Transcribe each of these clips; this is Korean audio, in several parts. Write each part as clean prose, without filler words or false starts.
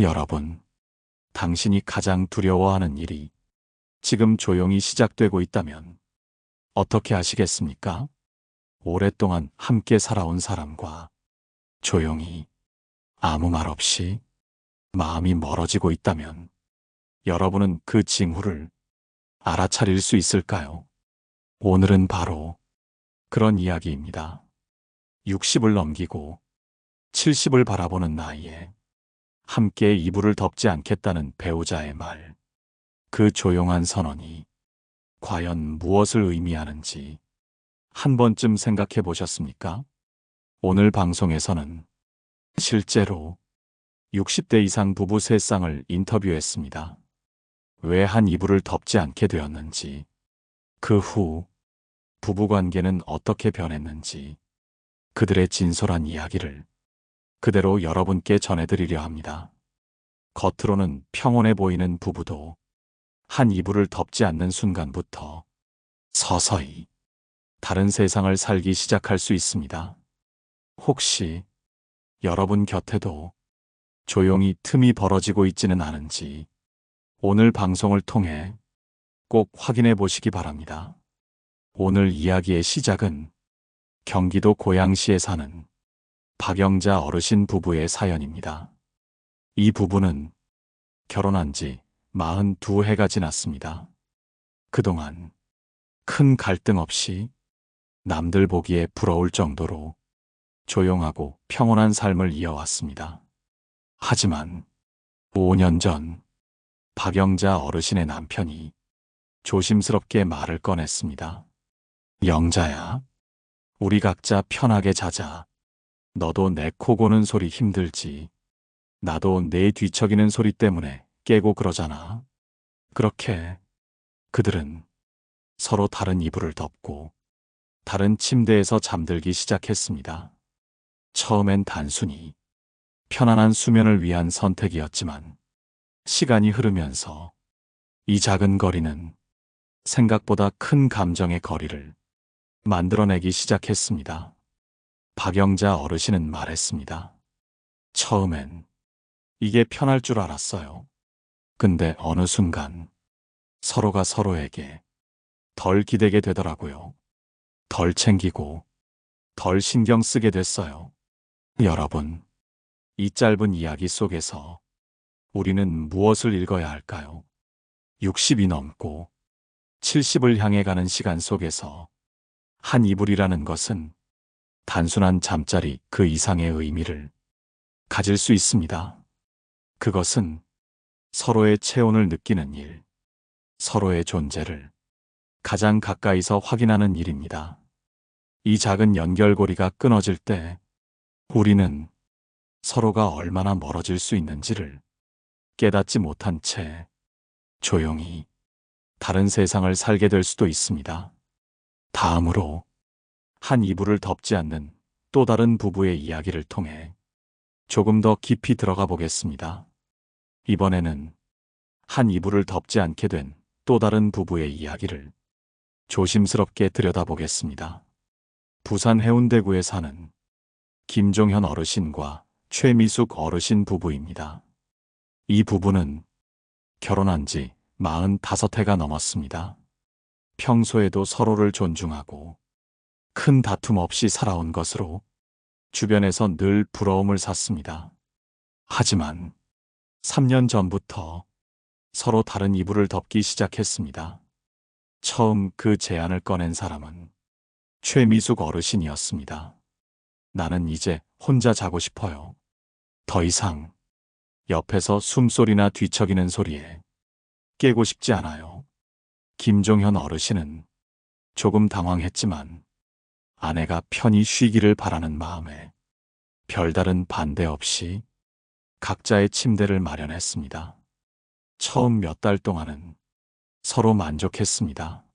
여러분, 당신이 가장 두려워하는 일이 지금 조용히 시작되고 있다면 어떻게 하시겠습니까? 오랫동안 함께 살아온 사람과 조용히 아무 말 없이 마음이 멀어지고 있다면 여러분은 그 징후를 알아차릴 수 있을까요? 오늘은 바로 그런 이야기입니다. 60을 넘기고 70을 바라보는 나이에 함께 이불을 덮지 않겠다는 배우자의 말. 그 조용한 선언이 과연 무엇을 의미하는지 한 번쯤 생각해 보셨습니까? 오늘 방송에서는 실제로 60대 이상 부부 3쌍을 인터뷰했습니다. 왜 한 이불을 덮지 않게 되었는지, 그 후 부부관계는 어떻게 변했는지, 그들의 진솔한 이야기를 그대로 여러분께 전해드리려 합니다. 겉으로는 평온해 보이는 부부도 한 이불을 덮지 않는 순간부터 서서히 다른 세상을 살기 시작할 수 있습니다. 혹시 여러분 곁에도 조용히 틈이 벌어지고 있지는 않은지 오늘 방송을 통해 꼭 확인해 보시기 바랍니다. 오늘 이야기의 시작은 경기도 고양시에 사는 박영자 어르신 부부의 사연입니다. 이 부부는 결혼한 지 42해가 지났습니다. 그동안 큰 갈등 없이 남들 보기에 부러울 정도로 조용하고 평온한 삶을 이어왔습니다. 하지만 5년 전 박영자 어르신의 남편이 조심스럽게 말을 꺼냈습니다. 영자야, 우리 각자 편하게 자자. 너도 내 코 고는 소리 힘들지. 나도 내 뒤척이는 소리 때문에 깨고 그러잖아. 그렇게 그들은 서로 다른 이불을 덮고 다른 침대에서 잠들기 시작했습니다. 처음엔 단순히 편안한 수면을 위한 선택이었지만 시간이 흐르면서 이 작은 거리는 생각보다 큰 감정의 거리를 만들어내기 시작했습니다. 박영자 어르신은 말했습니다. 처음엔 이게 편할 줄 알았어요. 근데 어느 순간 서로가 서로에게 덜 기대게 되더라고요. 덜 챙기고 덜 신경 쓰게 됐어요. 여러분, 이 짧은 이야기 속에서 우리는 무엇을 읽어야 할까요? 60이 넘고 70을 향해 가는 시간 속에서 한 이불이라는 것은 단순한 잠자리 그 이상의 의미를 가질 수 있습니다. 그것은 서로의 체온을 느끼는 일, 서로의 존재를 가장 가까이서 확인하는 일입니다. 이 작은 연결고리가 끊어질 때 우리는 서로가 얼마나 멀어질 수 있는지를 깨닫지 못한 채 조용히 다른 세상을 살게 될 수도 있습니다. 다음으로 한 이불을 덮지 않는 또 다른 부부의 이야기를 통해 조금 더 깊이 들어가 보겠습니다. 이번에는 한 이불을 덮지 않게 된 또 다른 부부의 이야기를 조심스럽게 들여다보겠습니다. 부산 해운대구에 사는 김종현 어르신과 최미숙 어르신 부부입니다. 이 부부는 결혼한 지 45해가 넘었습니다. 평소에도 서로를 존중하고 큰 다툼 없이 살아온 것으로 주변에서 늘 부러움을 샀습니다. 하지만 3년 전부터 서로 다른 이불을 덮기 시작했습니다. 처음 그 제안을 꺼낸 사람은 최미숙 어르신이었습니다. 나는 이제 혼자 자고 싶어요. 더 이상 옆에서 숨소리나 뒤척이는 소리에 깨고 싶지 않아요. 김종현 어르신은 조금 당황했지만 아내가 편히 쉬기를 바라는 마음에 별다른 반대 없이 각자의 침대를 마련했습니다. 처음 몇 달 동안은 서로 만족했습니다.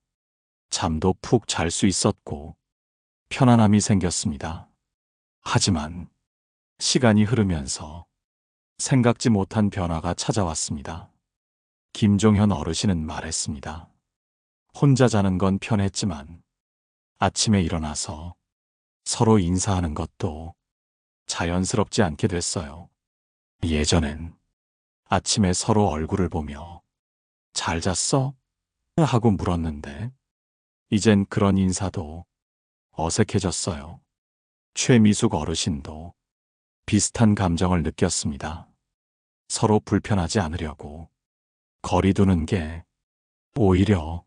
잠도 푹 잘 수 있었고 편안함이 생겼습니다. 하지만 시간이 흐르면서 생각지 못한 변화가 찾아왔습니다. 김종현 어르신은 말했습니다. 혼자 자는 건 편했지만 아침에 일어나서 서로 인사하는 것도 자연스럽지 않게 됐어요. 예전엔 아침에 서로 얼굴을 보며 잘 잤어? 하고 물었는데 이젠 그런 인사도 어색해졌어요. 최미숙 어르신도 비슷한 감정을 느꼈습니다. 서로 불편하지 않으려고 거리 두는 게 오히려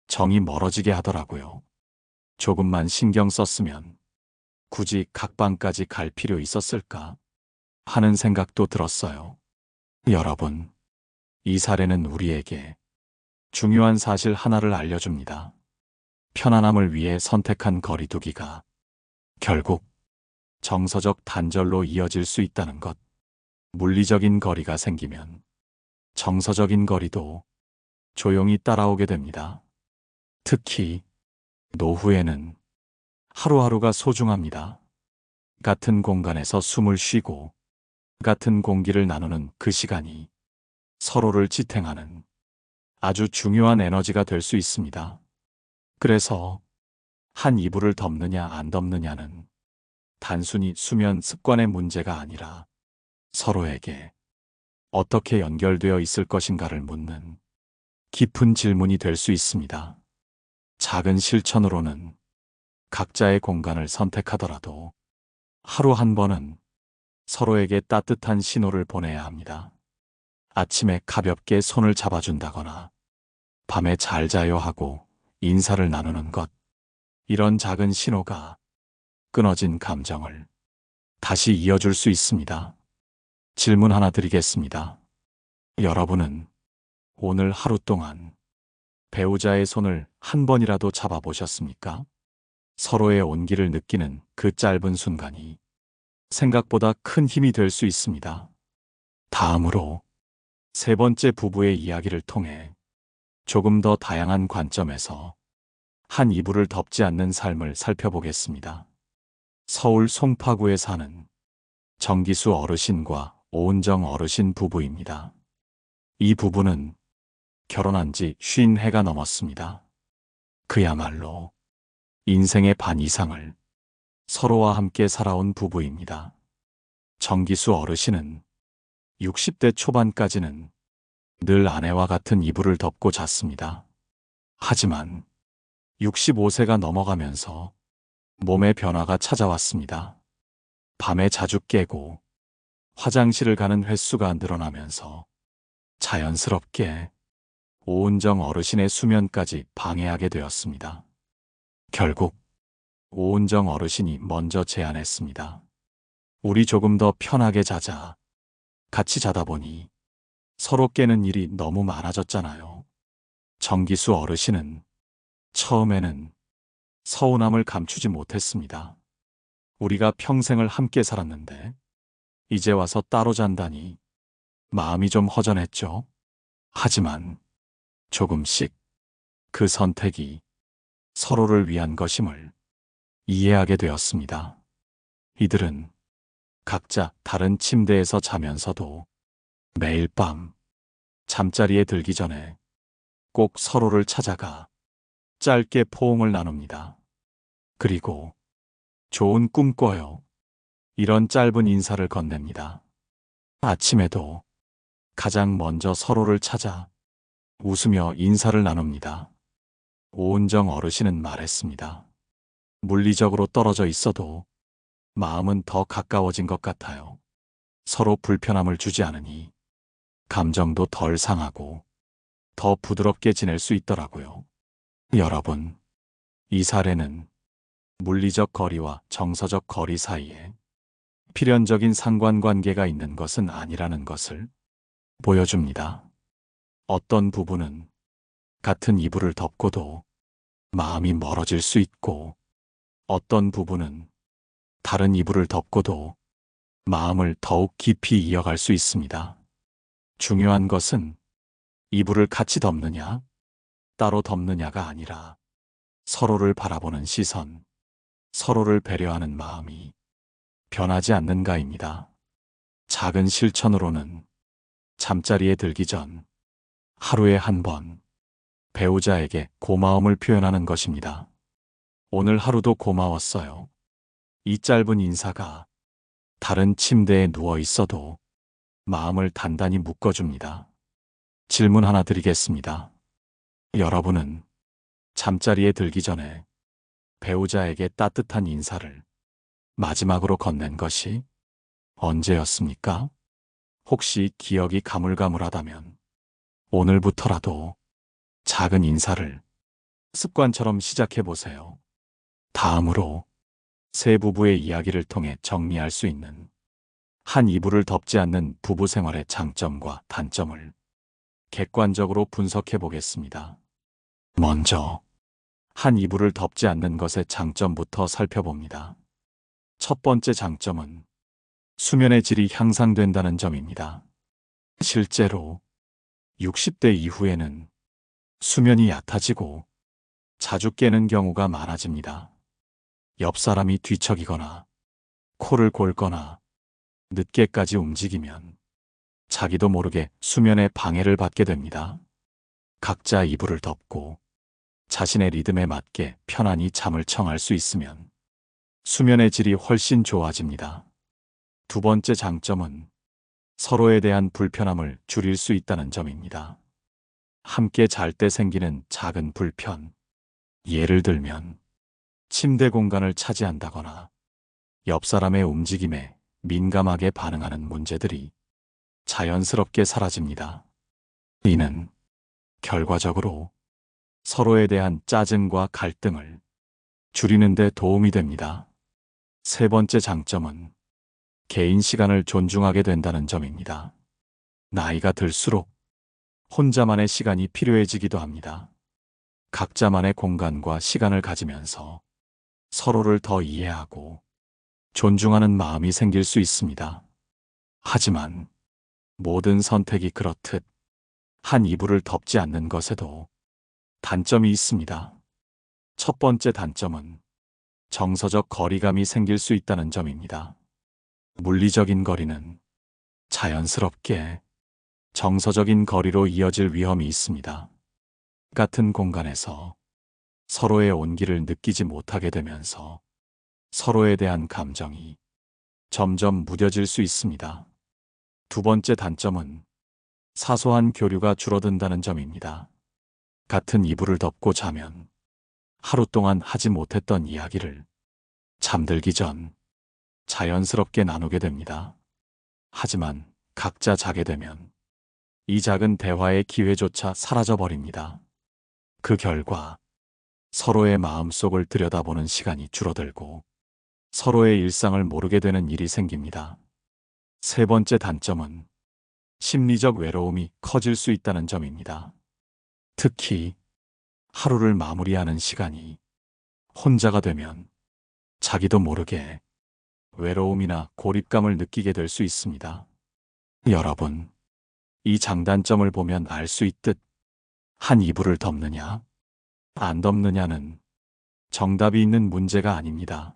정이 멀어지게 하더라고요. 조금만 신경 썼으면 굳이 각방까지 갈 필요 있었을까 하는 생각도 들었어요. 여러분, 이 사례는 우리에게 중요한 사실 하나를 알려줍니다. 편안함을 위해 선택한 거리두기가 결국 정서적 단절로 이어질 수 있다는 것. 물리적인 거리가 생기면 정서적인 거리도 조용히 따라오게 됩니다. 특히 노후에는 하루하루가 소중합니다. 같은 공간에서 숨을 쉬고 같은 공기를 나누는 그 시간이 서로를 지탱하는 아주 중요한 에너지가 될 수 있습니다. 그래서 한 이불을 덮느냐 안 덮느냐는 단순히 수면 습관의 문제가 아니라 서로에게 어떻게 연결되어 있을 것인가를 묻는 깊은 질문이 될 수 있습니다. 작은 실천으로는 각자의 공간을 선택하더라도 하루 한 번은 서로에게 따뜻한 신호를 보내야 합니다. 아침에 가볍게 손을 잡아준다거나 밤에 잘 자요 하고 인사를 나누는 것. 이런 작은 신호가 끊어진 감정을 다시 이어줄 수 있습니다. 질문 하나 드리겠습니다. 여러분은 오늘 하루 동안 배우자의 손을 한 번이라도 잡아보셨습니까? 서로의 온기를 느끼는 그 짧은 순간이 생각보다 큰 힘이 될 수 있습니다. 다음으로 세 번째 부부의 이야기를 통해 조금 더 다양한 관점에서 한 이불을 덮지 않는 삶을 살펴보겠습니다. 서울 송파구에 사는 정기수 어르신과 오은정 어르신 부부입니다. 이 부부는 결혼한 지 50해가 넘었습니다. 그야말로 인생의 반 이상을 서로와 함께 살아온 부부입니다. 정기수 어르신은 60대 초반까지는 늘 아내와 같은 이불을 덮고 잤습니다. 하지만 65세가 넘어가면서 몸의 변화가 찾아왔습니다. 밤에 자주 깨고 화장실을 가는 횟수가 늘어나면서 자연스럽게 오은정 어르신의 수면까지 방해하게 되었습니다. 결국 오은정 어르신이 먼저 제안했습니다. 우리 조금 더 편하게 자자. 같이 자다 보니 서로 깨는 일이 너무 많아졌잖아요. 정기수 어르신은 처음에는 서운함을 감추지 못했습니다. 우리가 평생을 함께 살았는데 이제 와서 따로 잔다니 마음이 좀 허전했죠. 하지만 조금씩 그 선택이 서로를 위한 것임을 이해하게 되었습니다. 이들은 각자 다른 침대에서 자면서도 매일 밤 잠자리에 들기 전에 꼭 서로를 찾아가 짧게 포옹을 나눕니다. 그리고 좋은 꿈 꿔요. 이런 짧은 인사를 건넵니다. 아침에도 가장 먼저 서로를 찾아 웃으며 인사를 나눕니다. 오은정 어르신은 말했습니다. 물리적으로 떨어져 있어도 마음은 더 가까워진 것 같아요. 서로 불편함을 주지 않으니 감정도 덜 상하고 더 부드럽게 지낼 수 있더라고요. 여러분, 이 사례는 물리적 거리와 정서적 거리 사이에 필연적인 상관관계가 있는 것은 아니라는 것을 보여줍니다. 어떤 부부는 같은 이불을 덮고도 마음이 멀어질 수 있고 어떤 부부는 다른 이불을 덮고도 마음을 더욱 깊이 이어갈 수 있습니다. 중요한 것은 이불을 같이 덮느냐, 따로 덮느냐가 아니라 서로를 바라보는 시선, 서로를 배려하는 마음이 변하지 않는가입니다. 작은 실천으로는 잠자리에 들기 전 하루에 한 번 배우자에게 고마움을 표현하는 것입니다. 오늘 하루도 고마웠어요. 이 짧은 인사가 다른 침대에 누워 있어도 마음을 단단히 묶어줍니다. 질문 하나 드리겠습니다. 여러분은 잠자리에 들기 전에 배우자에게 따뜻한 인사를 마지막으로 건넨 것이 언제였습니까? 혹시 기억이 가물가물하다면 오늘부터라도 작은 인사를 습관처럼 시작해 보세요. 다음으로 세 부부의 이야기를 통해 정리할 수 있는 한 이불을 덮지 않는 부부 생활의 장점과 단점을 객관적으로 분석해 보겠습니다. 먼저 한 이불을 덮지 않는 것의 장점부터 살펴봅니다. 첫 번째 장점은 수면의 질이 향상된다는 점입니다. 실제로 60대 이후에는 수면이 얕아지고 자주 깨는 경우가 많아집니다. 옆 사람이 뒤척이거나 코를 골거나 늦게까지 움직이면 자기도 모르게 수면에 방해를 받게 됩니다. 각자 이불을 덮고 자신의 리듬에 맞게 편안히 잠을 청할 수 있으면 수면의 질이 훨씬 좋아집니다. 두 번째 장점은 서로에 대한 불편함을 줄일 수 있다는 점입니다. 함께 잘 때 생기는 작은 불편, 예를 들면 침대 공간을 차지한다거나 옆 사람의 움직임에 민감하게 반응하는 문제들이 자연스럽게 사라집니다. 이는 결과적으로 서로에 대한 짜증과 갈등을 줄이는 데 도움이 됩니다. 세 번째 장점은 개인 시간을 존중하게 된다는 점입니다. 나이가 들수록 혼자만의 시간이 필요해지기도 합니다. 각자만의 공간과 시간을 가지면서 서로를 더 이해하고 존중하는 마음이 생길 수 있습니다. 하지만 모든 선택이 그렇듯 한 이불을 덮지 않는 것에도 단점이 있습니다. 첫 번째 단점은 정서적 거리감이 생길 수 있다는 점입니다. 물리적인 거리는 자연스럽게 정서적인 거리로 이어질 위험이 있습니다. 같은 공간에서 서로의 온기를 느끼지 못하게 되면서 서로에 대한 감정이 점점 무뎌질 수 있습니다. 두 번째 단점은 사소한 교류가 줄어든다는 점입니다. 같은 이불을 덮고 자면 하루 동안 하지 못했던 이야기를 잠들기 전 자연스럽게 나누게 됩니다. 하지만 각자 자게 되면 이 작은 대화의 기회조차 사라져버립니다. 그 결과 서로의 마음속을 들여다보는 시간이 줄어들고 서로의 일상을 모르게 되는 일이 생깁니다. 세 번째 단점은 심리적 외로움이 커질 수 있다는 점입니다. 특히 하루를 마무리하는 시간이 혼자가 되면 자기도 모르게 외로움이나 고립감을 느끼게 될 수 있습니다. 여러분, 이 장단점을 보면 알 수 있듯 한 이불을 덮느냐, 안 덮느냐는 정답이 있는 문제가 아닙니다.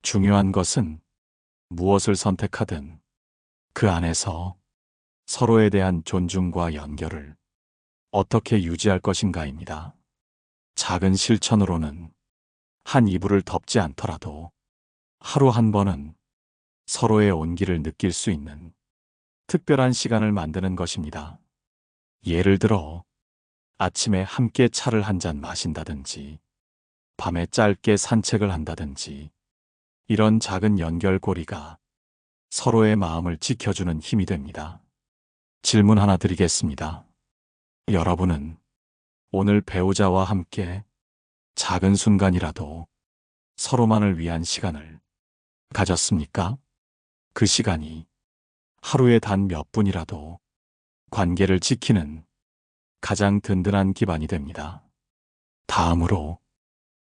중요한 것은 무엇을 선택하든 그 안에서 서로에 대한 존중과 연결을 어떻게 유지할 것인가입니다. 작은 실천으로는 한 이불을 덮지 않더라도 하루 한 번은 서로의 온기를 느낄 수 있는 특별한 시간을 만드는 것입니다. 예를 들어 아침에 함께 차를 한 잔 마신다든지 밤에 짧게 산책을 한다든지 이런 작은 연결고리가 서로의 마음을 지켜주는 힘이 됩니다. 질문 하나 드리겠습니다. 여러분은 오늘 배우자와 함께 작은 순간이라도 서로만을 위한 시간을 가졌습니까? 그 시간이 하루에 단 몇 분이라도 관계를 지키는 가장 든든한 기반이 됩니다. 다음으로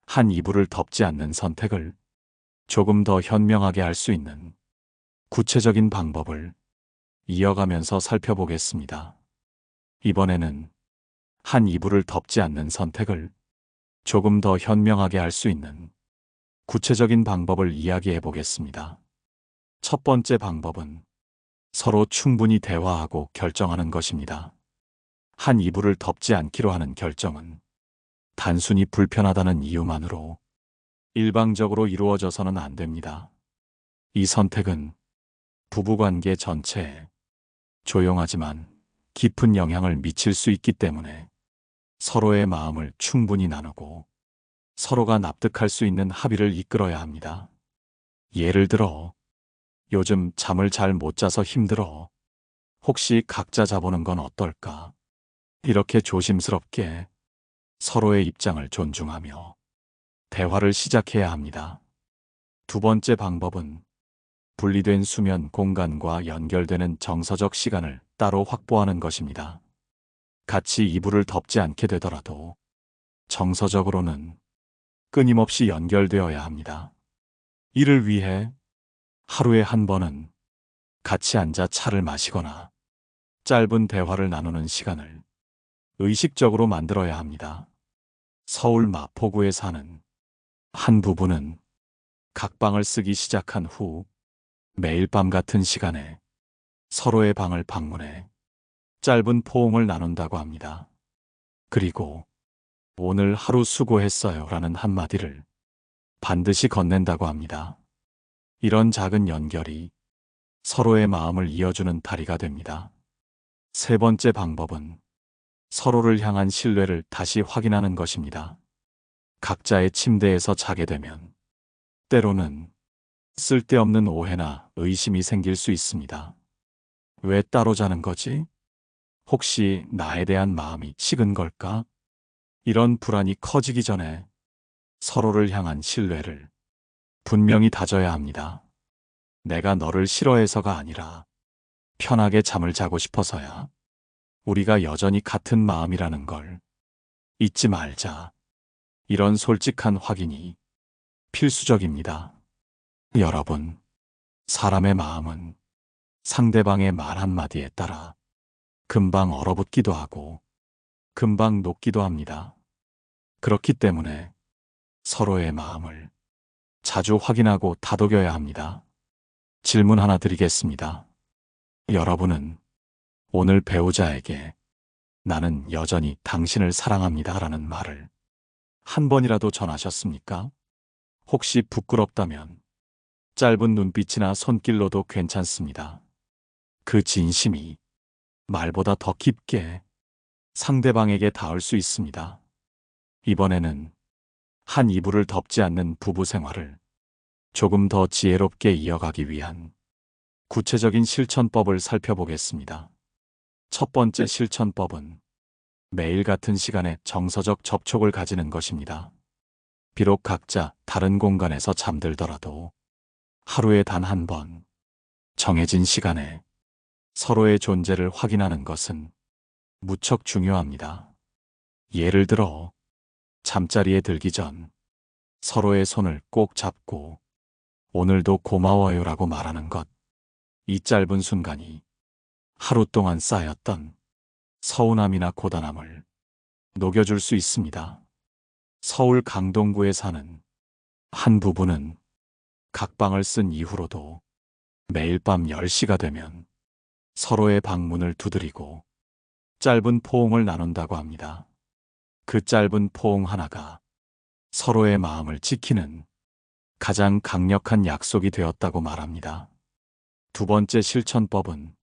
한 이불을 덮지 않는 선택을 조금 더 현명하게 할 수 있는 구체적인 방법을 이어가면서 살펴보겠습니다. 이번에는 한 이불을 덮지 않는 선택을 조금 더 현명하게 할 수 있는 구체적인 방법을 이야기해 보겠습니다. 첫 번째 방법은 서로 충분히 대화하고 결정하는 것입니다. 한 이불을 덮지 않기로 하는 결정은 단순히 불편하다는 이유만으로 일방적으로 이루어져서는 안 됩니다. 이 선택은 부부관계 전체에 조용하지만 깊은 영향을 미칠 수 있기 때문에 서로의 마음을 충분히 나누고 서로가 납득할 수 있는 합의를 이끌어야 합니다. 예를 들어, 요즘 잠을 잘 못 자서 힘들어. 혹시 각자 자보는 건 어떨까? 이렇게 조심스럽게 서로의 입장을 존중하며 대화를 시작해야 합니다. 두 번째 방법은 분리된 수면 공간과 연결되는 정서적 시간을 따로 확보하는 것입니다. 같이 이불을 덮지 않게 되더라도 정서적으로는 끊임없이 연결되어야 합니다. 이를 위해 하루에 한 번은 같이 앉아 차를 마시거나 짧은 대화를 나누는 시간을 의식적으로 만들어야 합니다. 서울 마포구에 사는 한 부부는 각 방을 쓰기 시작한 후 매일 밤 같은 시간에 서로의 방을 방문해 짧은 포옹을 나눈다고 합니다. 그리고 오늘 하루 수고했어요 라는 한마디를 반드시 건넨다고 합니다. 이런 작은 연결이 서로의 마음을 이어주는 다리가 됩니다. 세 번째 방법은 서로를 향한 신뢰를 다시 확인하는 것입니다. 각자의 침대에서 자게 되면 때로는 쓸데없는 오해나 의심이 생길 수 있습니다. 왜 따로 자는 거지? 혹시 나에 대한 마음이 식은 걸까? 이런 불안이 커지기 전에 서로를 향한 신뢰를 분명히 다져야 합니다. 내가 너를 싫어해서가 아니라 편하게 잠을 자고 싶어서야. 우리가 여전히 같은 마음이라는 걸 잊지 말자. 이런 솔직한 확인이 필수적입니다. 여러분, 사람의 마음은 상대방의 말 한마디에 따라 금방 얼어붙기도 하고 금방 녹기도 합니다. 그렇기 때문에 서로의 마음을 자주 확인하고 다독여야 합니다. 질문 하나 드리겠습니다. 여러분은 오늘 배우자에게 나는 여전히 당신을 사랑합니다 라는 말을 한 번이라도 전하셨습니까? 혹시 부끄럽다면 짧은 눈빛이나 손길로도 괜찮습니다. 그 진심이 말보다 더 깊게 상대방에게 닿을 수 있습니다. 이번에는 한 이불을 덮지 않는 부부 생활을 조금 더 지혜롭게 이어가기 위한 구체적인 실천법을 살펴보겠습니다. 첫 번째 실천법은 매일 같은 시간에 정서적 접촉을 가지는 것입니다. 비록 각자 다른 공간에서 잠들더라도 하루에 단 한 번 정해진 시간에 서로의 존재를 확인하는 것은 무척 중요합니다. 예를 들어 잠자리에 들기 전 서로의 손을 꼭 잡고 오늘도 고마워요라고 말하는 것. 이 짧은 순간이 하루 동안 쌓였던 서운함이나 고단함을 녹여줄 수 있습니다. 서울 강동구에 사는 한 부부는 각 방을 쓴 이후로도 매일 밤 10시가 되면 서로의 방문을 두드리고 짧은 포옹을 나눈다고 합니다. 그 짧은 포옹 하나가 서로의 마음을 지키는 가장 강력한 약속이 되었다고 말합니다. 두 번째 실천법은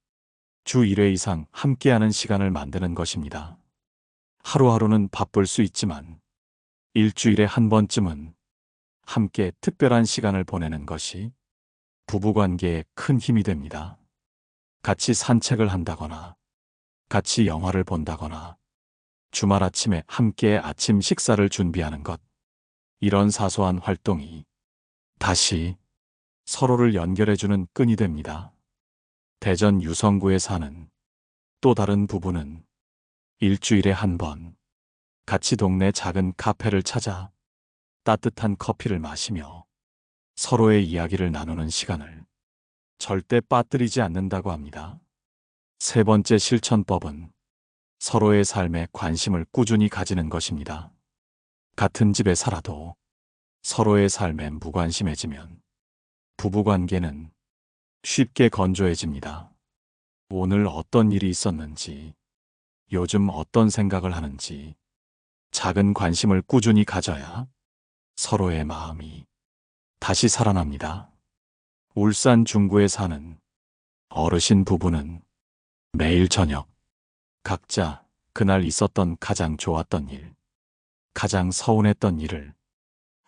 주 1회 이상 함께하는 시간을 만드는 것입니다. 하루하루는 바쁠 수 있지만 일주일에 한 번쯤은 함께 특별한 시간을 보내는 것이 부부관계에 큰 힘이 됩니다. 같이 산책을 한다거나 같이 영화를 본다거나 주말 아침에 함께 아침 식사를 준비하는 것. 이런 사소한 활동이 다시 서로를 연결해주는 끈이 됩니다. 대전 유성구에 사는 또 다른 부부는 일주일에 한 번 같이 동네 작은 카페를 찾아 따뜻한 커피를 마시며 서로의 이야기를 나누는 시간을 절대 빠뜨리지 않는다고 합니다. 세 번째 실천법은 서로의 삶에 관심을 꾸준히 가지는 것입니다. 같은 집에 살아도 서로의 삶에 무관심해지면 부부관계는 쉽게 건조해집니다. 오늘 어떤 일이 있었는지, 요즘 어떤 생각을 하는지 작은 관심을 꾸준히 가져야 서로의 마음이 다시 살아납니다. 울산 중구에 사는 어르신 부부는 매일 저녁, 각자 그날 있었던 가장 좋았던 일, 가장 서운했던 일을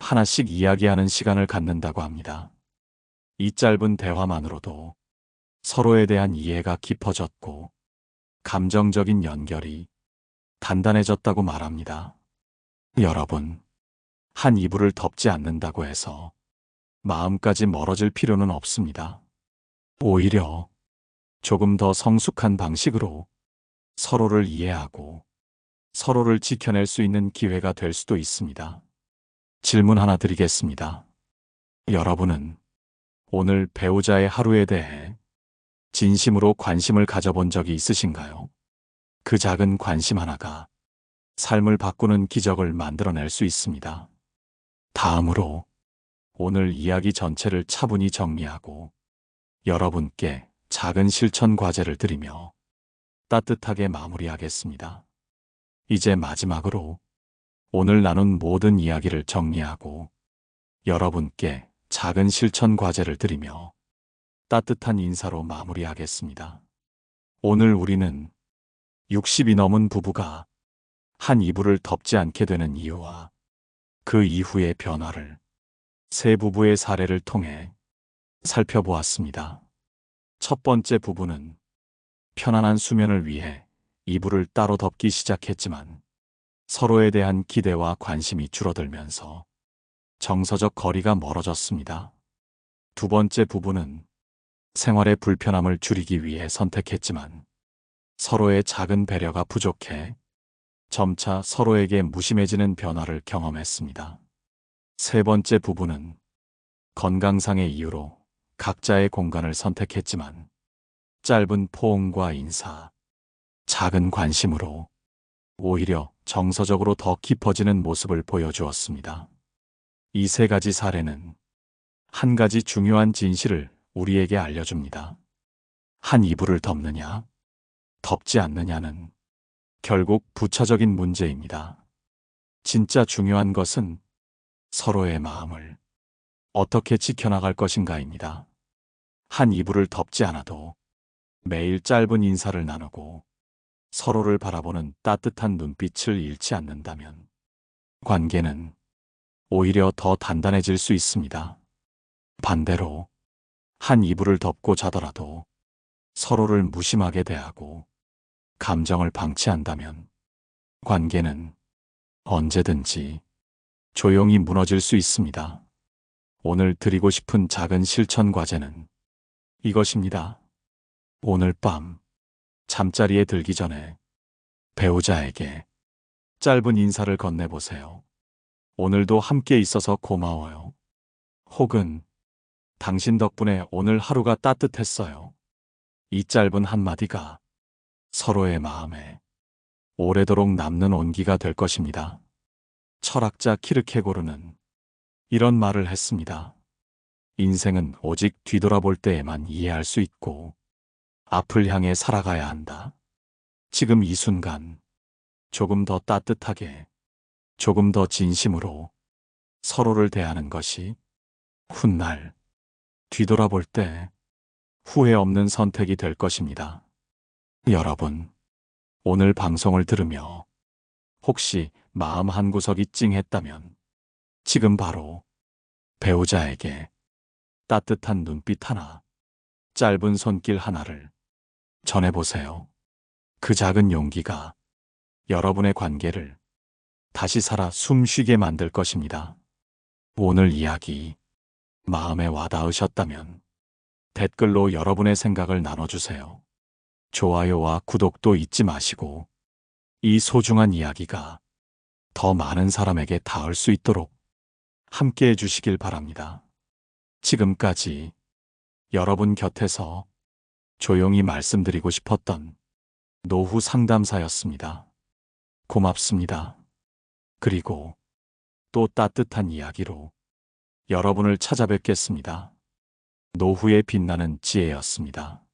하나씩 이야기하는 시간을 갖는다고 합니다. 이 짧은 대화만으로도 서로에 대한 이해가 깊어졌고 감정적인 연결이 단단해졌다고 말합니다. 여러분, 한 이불을 덮지 않는다고 해서 마음까지 멀어질 필요는 없습니다. 오히려 조금 더 성숙한 방식으로 서로를 이해하고 서로를 지켜낼 수 있는 기회가 될 수도 있습니다. 질문 하나 드리겠습니다. 여러분은 오늘 배우자의 하루에 대해 진심으로 관심을 가져본 적이 있으신가요? 그 작은 관심 하나가 삶을 바꾸는 기적을 만들어낼 수 있습니다. 다음으로 오늘 이야기 전체를 차분히 정리하고 여러분께 작은 실천 과제를 드리며 따뜻하게 마무리하겠습니다. 이제 마지막으로 오늘 나눈 모든 이야기를 정리하고 여러분께 작은 실천 과제를 드리며 따뜻한 인사로 마무리하겠습니다. 오늘 우리는 60이 넘은 부부가 한 이불을 덮지 않게 되는 이유와 그 이후의 변화를 세 부부의 사례를 통해 살펴보았습니다. 첫 번째 부부는 편안한 수면을 위해 이불을 따로 덮기 시작했지만 서로에 대한 기대와 관심이 줄어들면서 정서적 거리가 멀어졌습니다. 두 번째 부부는 생활의 불편함을 줄이기 위해 선택했지만 서로의 작은 배려가 부족해 점차 서로에게 무심해지는 변화를 경험했습니다. 세 번째 부부는 건강상의 이유로 각자의 공간을 선택했지만 짧은 포옹과 인사, 작은 관심으로 오히려 정서적으로 더 깊어지는 모습을 보여주었습니다. 이 세 가지 사례는 한 가지 중요한 진실을 우리에게 알려줍니다. 한 이불을 덮느냐, 덮지 않느냐는 결국 부차적인 문제입니다. 진짜 중요한 것은 서로의 마음을 어떻게 지켜나갈 것인가입니다. 한 이불을 덮지 않아도 매일 짧은 인사를 나누고 서로를 바라보는 따뜻한 눈빛을 잃지 않는다면 관계는 오히려 더 단단해질 수 있습니다. 반대로 한 이불을 덮고 자더라도 서로를 무심하게 대하고 감정을 방치한다면 관계는 언제든지 조용히 무너질 수 있습니다. 오늘 드리고 싶은 작은 실천 과제는 이것입니다. 오늘 밤 잠자리에 들기 전에 배우자에게 짧은 인사를 건네보세요. 오늘도 함께 있어서 고마워요. 혹은 당신 덕분에 오늘 하루가 따뜻했어요. 이 짧은 한마디가 서로의 마음에 오래도록 남는 온기가 될 것입니다. 철학자 키르케고르는 이런 말을 했습니다. 인생은 오직 뒤돌아볼 때에만 이해할 수 있고 앞을 향해 살아가야 한다. 지금 이 순간 조금 더 따뜻하게, 조금 더 진심으로 서로를 대하는 것이 훗날 뒤돌아볼 때 후회 없는 선택이 될 것입니다. 여러분, 오늘 방송을 들으며 혹시 마음 한구석이 찡했다면 지금 바로 배우자에게 따뜻한 눈빛 하나, 짧은 손길 하나를 전해보세요. 그 작은 용기가 여러분의 관계를 다시 살아 숨쉬게 만들 것입니다. 오늘 이야기 마음에 와닿으셨다면 댓글로 여러분의 생각을 나눠주세요. 좋아요와 구독도 잊지 마시고 이 소중한 이야기가 더 많은 사람에게 닿을 수 있도록 함께 해주시길 바랍니다. 지금까지 여러분 곁에서 조용히 말씀드리고 싶었던 노후 상담사였습니다. 고맙습니다. 그리고 또 따뜻한 이야기로 여러분을 찾아뵙겠습니다. 노후에 빛나는 지혜였습니다.